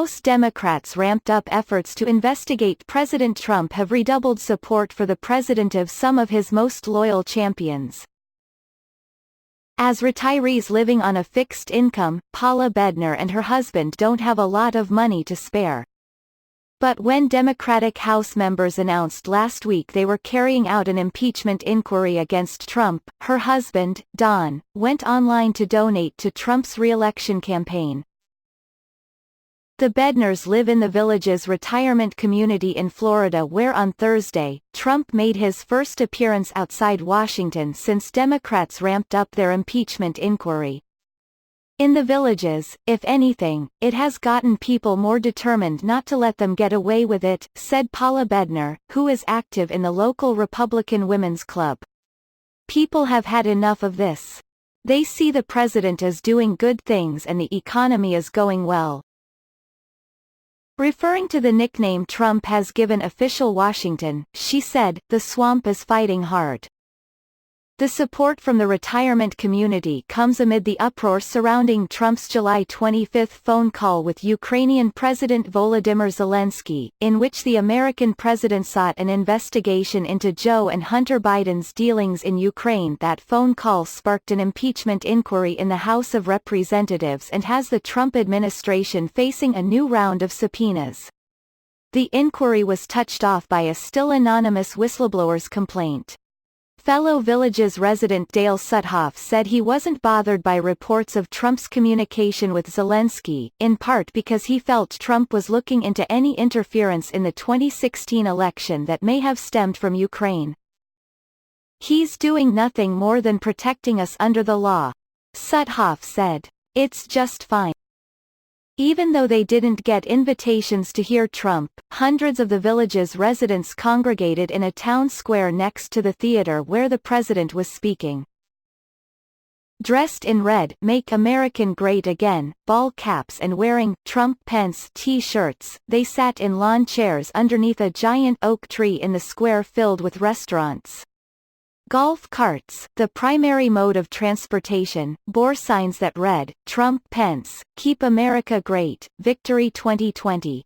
House Democrats ramped up efforts to investigate President Trump have redoubled support for the president of some of his most loyal champions. As retirees living on a fixed income, Paula Bednar and her husband don't have a lot of money to spare. But when Democratic House members announced last week they were carrying out an impeachment inquiry against Trump, her husband, Don, went online to donate to Trump's re-election campaign. The Bednars live in the Villages retirement community in Florida where on Thursday, Trump made his first appearance outside Washington since Democrats ramped up their impeachment inquiry. In the Villages, if anything, it has gotten people more determined not to let them get away with it, said Paula Bednar, who is active in the local Republican Women's Club. People have had enough of this. They see the president as doing good things and the economy is going well. Referring to the nickname Trump has given official Washington, she said, "The swamp is fighting hard." The support from the retirement community comes amid the uproar surrounding Trump's July 25 phone call with Ukrainian President Volodymyr Zelensky, in which the American president sought an investigation into Joe and Hunter Biden's dealings in Ukraine. That phone call sparked an impeachment inquiry in the House of Representatives and has the Trump administration facing a new round of subpoenas. The inquiry was touched off by a still anonymous whistleblower's complaint. Fellow Villages resident Dale Suthoff said he wasn't bothered by reports of Trump's communication with Zelensky, in part because he felt Trump was looking into any interference in the 2016 election that may have stemmed from Ukraine. "He's doing nothing more than protecting us under the law," Suthoff said. "It's just fine." Even though they didn't get invitations to hear Trump, hundreds of the Villages residents congregated in a town square next to the theater where the president was speaking. Dressed in red, "Make American Great Again," ball caps and wearing Trump Pence t-shirts, they sat in lawn chairs underneath a giant oak tree in the square filled with restaurants. Golf carts, the primary mode of transportation, bore signs that read, "Trump Pence, Keep America Great, Victory 2020.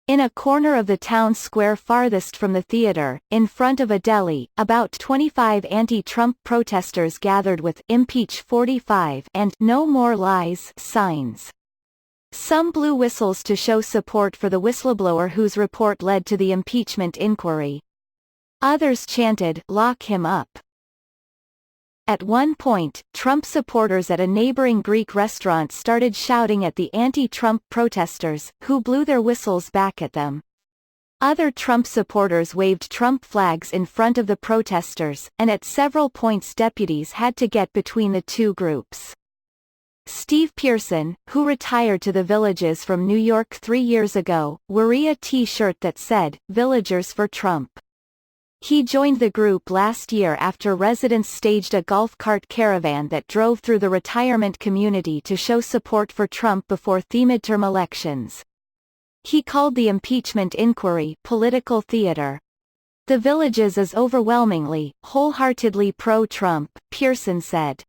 In a corner of the town square farthest from the theater, in front of a deli, about 25 anti-Trump protesters gathered with "Impeach 45" and "No More Lies" signs. Some blew whistles to show support for the whistleblower whose report led to the impeachment inquiry. Others chanted, "Lock him up." At one point, Trump supporters at a neighboring Greek restaurant started shouting at the anti-Trump protesters, who blew their whistles back at them. Other Trump supporters waved Trump flags in front of the protesters, and at several points deputies had to get between the two groups. Steve Pearson, who retired to the Villages from New York 3 years ago, wore a t-shirt that said, "Villagers for Trump." He joined the group last year after residents staged a golf cart caravan that drove through the retirement community to show support for Trump before the midterm elections. He called the impeachment inquiry "political theater." "The Villages is overwhelmingly, wholeheartedly pro-Trump," Pearson said.